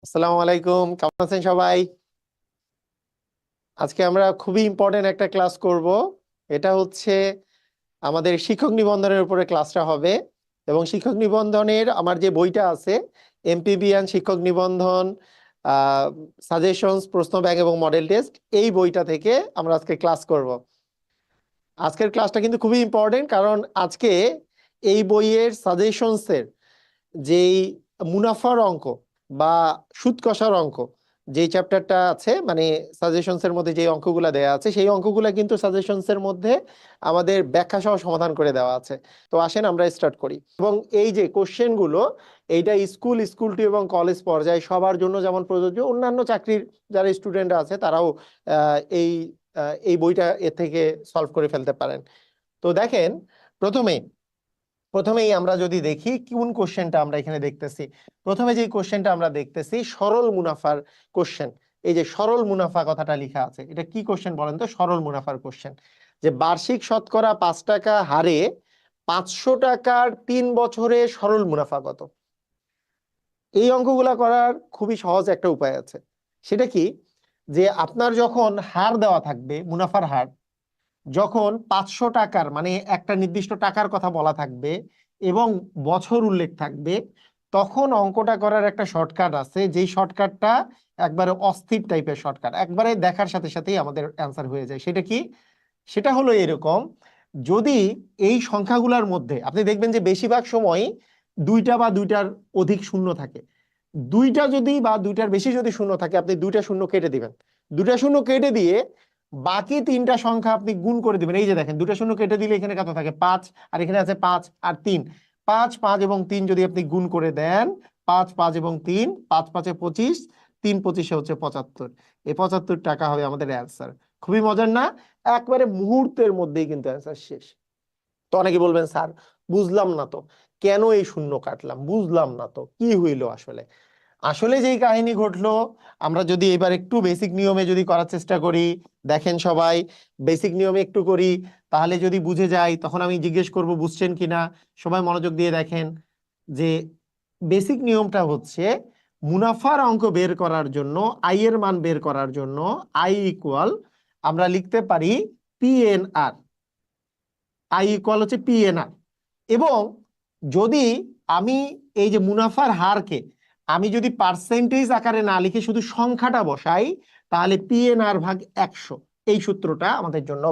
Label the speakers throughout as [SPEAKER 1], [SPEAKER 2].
[SPEAKER 1] আসসালামু আলাইকুম, কেমন আছেন সবাই? আজকে আমরা খুবই ইম্পর্টেন্ট একটা ক্লাস করব। এটা হচ্ছে আমাদের শিক্ষক নিবন্ধনের উপরে ক্লাসটা হবে। এবং শিক্ষক নিবন্ধনের আমার যে বইটা আছে, এমপিবিএন শিক্ষক নিবন্ধন, সাজেশনস, প্রশ্ন ব্যাংক এবং মডেল টেস্ট, এই বইটা থেকে আমরা আজকে ক্লাস করব। আজকের ক্লাসটা কিন্তু খুবই ইম্পর্টেন্ট, কারণ আজকে এই বইয়ের সাজেশনসের যেই মুনাফার অঙ্ক বা সুদ কষার অঙ্ক, যেই চ্যাপ্টারটা আছে, মানে সাজেশনস এর মধ্যে যে অঙ্কগুলা দেওয়া আছে, সেই অঙ্কগুলা কিন্তু সাজেশনস এর মধ্যে আমাদের ব্যাখ্যা সহ সমাধান করে দেওয়া আছে। তো আসেন আমরা স্টার্ট করি। এবং এই যে কোশ্চেন গুলো, এইটা স্কুল টু এবং কলেজ পর্যায়ে সবার জন্য যেমন প্রযোজ্য, অন্যান্য চাকরির যারা স্টুডেন্ট আছে তারাও এই এই বইটা এর থেকে সলভ করে ফেলতে পারেন। তো দেখেন, প্রথমে প্রথমেই আমরা যদি দেখি কোন কোশ্চেনটা আমরা এখানে দেখতেছি। প্রথমে যে কোশ্চেনটা আমরা দেখতেছি সরল মুনাফার কোশ্চেন। এই যে সরল মুনাফা কথাটা লেখা আছে, এটা কি কোশ্চেন বলেন তো? সরল মুনাফার কোশ্চেন। যে বার্ষিক শতকরা 5 টাকা হারে 500 টাকার 3 বছরে সরল মুনাফা কত? এই অঙ্কগুলা করার খুবই সহজ একটা উপায় আছে। সেটা কি? যে আপনার যখন হার দেওয়া থাকবে, মুনাফার হার, যখন 500 টাকার মানে একটা নির্দিষ্ট টাকার কথা বলা থাকবে এবং বছর উল্লেখ থাকবে, তখন অঙ্কটা করার একটা শর্টকাট আছে, যেই শর্টকাটটা একবারে অস্থির টাইপের শর্টকাট, একবারে দেখার সাথে সাথেই আমাদের অ্যান্সার হয়ে যায়। সেটা কি? সেটা হলো এরকম: যদি এই সংখ্যাগুলোর মধ্যে আপনি দেখবেন যে বেশিরভাগ সময় দুইটা বা দুইটার অধিক শূন্য থাকে, দুইটা যদি বা দুইটার বেশি যদি শূন্য থাকে, আপনি দুইটা শূন্য কেটে দিবেন। দুইটা শূন্য কেটে দিয়ে বাকি 3টা সংখ্যা আপনি গুণ করে দিবেন। এই যে দেখেন, দুটো শূন্য কেটে দিলে এখানে কত থাকে? 5। আর এখানে আছে 5 আর 3। 5, 5 এবং 3 যদি আপনি গুণ করে দেন, 5, 5 এবং 3, 5, 5 25, 3, 25 হচ্ছে 75। এই 75 টাকা হবে আমাদের অ্যান্সার। খুবই মজার না? একবারে মুহূর্তের মধ্যেই কিন্তু অ্যান্সার শেষ। তো অনেকে বলবেন, স্যার বুঝলাম না তো, কেন এই শূন্য কাটলাম, বুঝলাম না তো কি হইলো আসলে। আসলে যেই কাহিনী ঘটলো, আমরা যদি এবার একটু বেসিক নিয়মে যদি করার চেষ্টা করি, দেখেন সবাই, বেসিক নিয়মে একটু করি, তাহলে যদি বুঝে যায় তখন আমি জিজ্ঞেস করব বুঝছেন কিনা। সবাই মনোযোগ দিয়ে দেখেন যে বেসিক নিয়মটা হচ্ছে, মুনাফার অঙ্ক বের করার জন্য, আই এর মান বের করার জন্য, আই ইকুয়াল আমরা লিখতে পারি পিএনআর। আই ইকুয়াল হচ্ছে পিএনআর। এবং যদি আমি এই যে মুনাফার হারকে আমি যদি পার্সেন্টেজ আকারে না লিখে শুধু সংখ্যাটা বসাই, তাহলে পিএনআর ভাগ 100, এই সূত্রটা আমাদের জন্য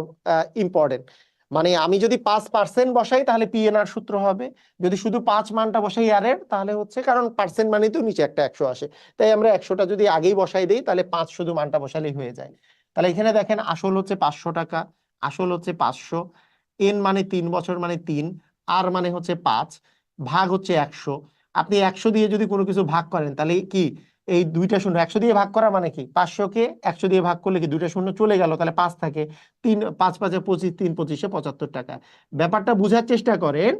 [SPEAKER 1] ইম্পর্টেন্ট। মানে আমি যদি 5% বসাই তাহলে পিএনআর সূত্র হবে, যদি শুধু 5 মানটা বসাই আর এর, তাহলে হচ্ছে, কারণ পার্সেন্ট মানে তো নিচে একটা 100 আসে, তাই আমরা 100টা যদি আগেই বসাই দিই তাহলে 5 শুধু মানটা বসালেই হয়ে যায়। তাহলে এখানে দেখেন, আসল হচ্ছে 500 টাকা, আসল হচ্ছে 500, এন মানে 3 বছর মানে 3, আর মানে হচ্ছে 5, ভাগ হচ্ছে 100। আপনি 100 দিয়ে যদি কোনো কিছু ভাগ করেন তাহলে কি, এই দুইটা শূন্য 100 দিয়ে ভাগ করা মানে কি, 500 কে 100 দিয়ে ভাগ করলে কি দুইটা শূন্য চলে গেল, তাহলে 5 থাকে। 3, 5, 5 25, 3, 25 75 টাকা। ব্যাপারটা বুঝার চেষ্টা করেন,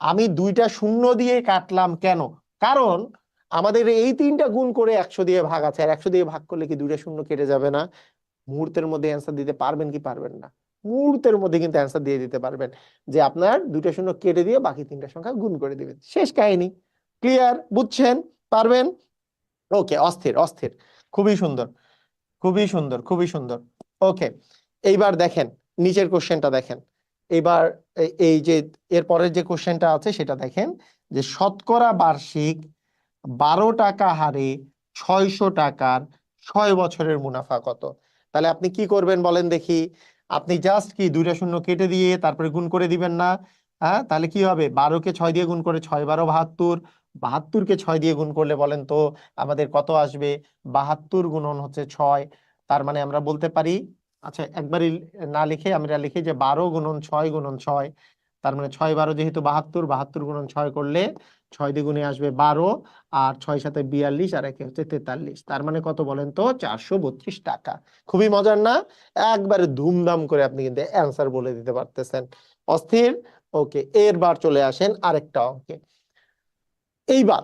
[SPEAKER 1] আমি দুইটা শূন্য দিয়ে কাটলাম কেন? কারণ আমাদের এই 3টা গুণ করে 100 দিয়ে ভাগ আছে, আর 100 দিয়ে ভাগ করলে কি দুইটা শূন্য কেটে যাবে না? মুহূর্তের মধ্যে অ্যান্সার দিতে পারবেন কি পারবেন না? মুহূর্তের মধ্যে কিন্তু অ্যান্সার দিয়ে দিতে পারবেন, যে আপনার দুইটা শূন্য কেটে দিয়ে বাকি 3টা সংখ্যা গুণ করে দিবেন, শেষ কাহিনী। ক্লিয়ার? বুঝছেন? পারবেন? ওকে, অস্থির অস্থির, খুবই সুন্দর, খুবই সুন্দর, খুবই সুন্দর। ওকে, এইবার দেখেন নিচের কোশ্চেনটা দেখেন। এবার এই যে এর পরের যে কোশ্চেনটা আছে সেটা দেখেন, যে শতকরা বার্ষিক 12 টাকা হারে 600 টাকার 6 বছরের মুনাফা কত? তাহলে আপনি কি করবেন বলেন দেখি? আপনি জাস্ট কি দুইটা শূন্য কেটে দিয়ে তারপরে গুণ করে দিবেন না? হ্যাঁ, তাহলে কি হবে? 12কে 6 দিয়ে গুণ করে 6 12 72, 72কে 6 দিয়ে গুণ করলে বলেন তো আমাদের কত আসবে? 72 গুণন হচ্ছে 6। তার মানে আমরা বলতে পারি, আচ্ছা একবারই না লিখে আমরা লিখি যে 12 গুণন 6 গুণন 6। তার মানে 6 12 যেহেতু 72, 72 গুণন 6 করলে 6 দ্বিগুণে আসবে 12, আর 6 সাথে 42, আর একে হচ্ছে 43। তার মানে কত বলেন তো? 432 টাকা। খুবই মজার না? একবারে ধুমধাম করে আপনি কিন্তু অ্যান্সার বলে দিতে পারতেছেন। অস্থির। ওকে, এরবার চলে আসেন আরেকটা অঙ্কে। এইবার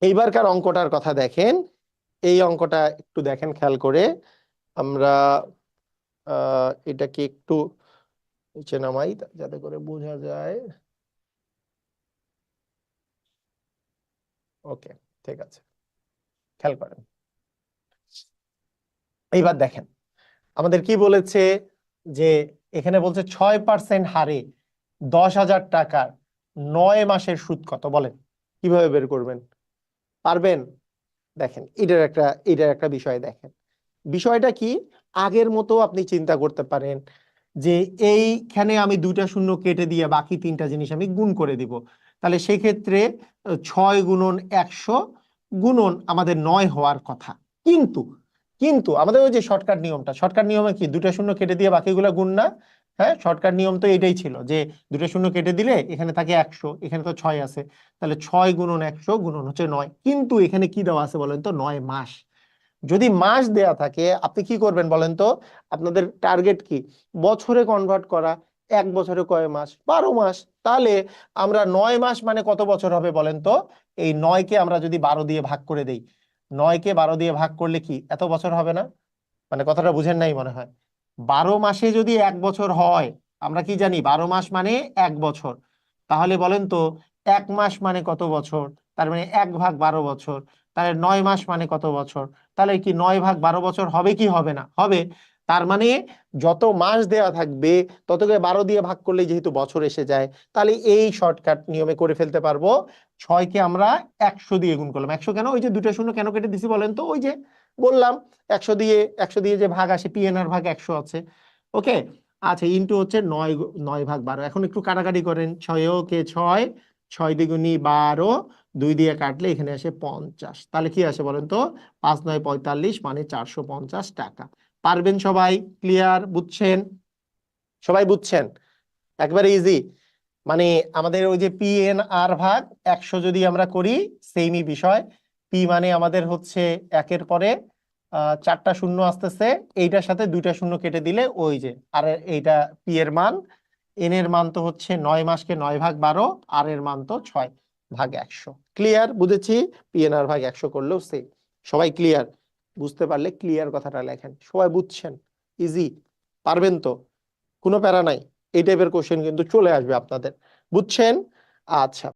[SPEAKER 1] এইবারকার অঙ্কটার কথা দেখেন। এই অঙ্কটা একটু দেখেন খেয়াল করে। আমরা এটাকে একটু নিচে নামাই যাতে করে বোঝা যায়। ওকে, ঠিক আছে। খেয়াল করেন। এইবার দেখেন আমাদের কি বলেছে, যে এখানে বলছে 6% হারে 10,000 টাকার 9 মাসের সুদ কত, বলেন কিভাবে বের করবেন? পারবেন? দেখেন এটার একটা বিষয় দেখেন। বিষয়টা কি, আগের মতো আপনি চিন্তা করতে পারেন যে এইখানে আমি 2টা শূন্য কেটে দিয়ে বাকি 3টা জিনিস আমি গুণ করে দিব। তাহলে সেক্ষেত্রে 6 × 100 গুণন আমাদের 9 হওয়ার কথা। কিন্তু কিন্তু আমাদের ওই যে শর্টকাট নিয়মে কি 2টা শূন্য কেটে দিয়ে বাকিগুলা গুণ না? হ্যাঁ, শর্টকাট নিয়ম তো এটাই ছিল যে 2টা শূন্য কেটে দিলে এখানে থাকে 100, এখানে তো 6 আছে, তাহলে 6 × 100 গুণন হচ্ছে 9। কিন্তু এখানে কি দেওয়া আছে বলেন তো? 9 মাস। যদি মাস দেয়া থাকে আপনি কি করবেন বলেন তো? আপনাদের টার্গেট কি? বছরে কনভার্ট করা। 1 বছরে কয় মাস? 12 মাস। তাহলে আমরা 9 মাস মানে কত বছর হবে বলেন তো? এই 9কে আমরা যদি 12 দিয়ে ভাগ করে দেই, 9কে 12 দিয়ে ভাগ করলে কি এত বছর হবে না? মানে কথাটা বুঝেন নাই মনে হয়। 12 মাসে যদি 1 বছর হয়, আমরা কি জানি 12 মাস মানে 1 বছর। তাহলে বলেন তো 1 মাস মানে কত বছর? তার মানে 1/12 বছর। তাহলে 9 মাস মানে কত বছর? তাহলে কি 9/12 বছর হবে কি হবে না? হবে। তার মানে যত মাস দেয়া থাকবে ততকে 12 দিয়ে ভাগ করলে যেহেতু বছর এসে যায়, তাহলে এই শর্টকাট নিয়মে করে ফেলতে পারবো। 6কে আমরা 100 দিয়ে গুণ করলাম। 100 কেন? ওই যে 2টা শূন্য কেন কেটে দিছি বলেন তো? ওই যে বললাম 100 দিয়ে যে ভাগ আসে, পিএনআর ভাগ 100 আছে। ওকে, আচ্ছা, ইন্টু হচ্ছে 9/12। এখন একটু কাটাকাটি করেন। 6 কে 6, 6 × 2 = 12, 2 দিয়ে কাটলে এখানে আসে 50। তাহলে কি আসে বলেন তো? 5×9 = 45, মানে 450 টাকা। পারবেন সবাই? ক্লিয়ার? বুঝছেন? সবাই বুঝছেন? একবারে ইজি। মানে আমাদের ওই যে পিএনআর ভাগ 100 যদি আমরা করি, সেমই বিষয়। পি মানে আমাদের হচ্ছে 1-এর পরে 4টা শূন্য আসতেছে, এইটার সাথে 2টা শূন্য কেটে দিলে ওই যে, আর এইটা পি এর মান। এন এর মান তো হচ্ছে 9 মাসকে 9/12, আর এর মান তো 6/100। ক্লিয়ার? বুঝেছি। পিএনআর ভাগ 100 করলেও সেম। সবাই ক্লিয়ার? বুঝতে পারলে ক্লিয়ার কথাটা লেখেন। সবাই বুঝছেন? ইজি? পারবেন তো? কোনো প্যারা নাই। এই টাইপের কোশ্চেন কিন্তু চলে আসবে আপনাদের। বুঝছেন? আচ্ছা।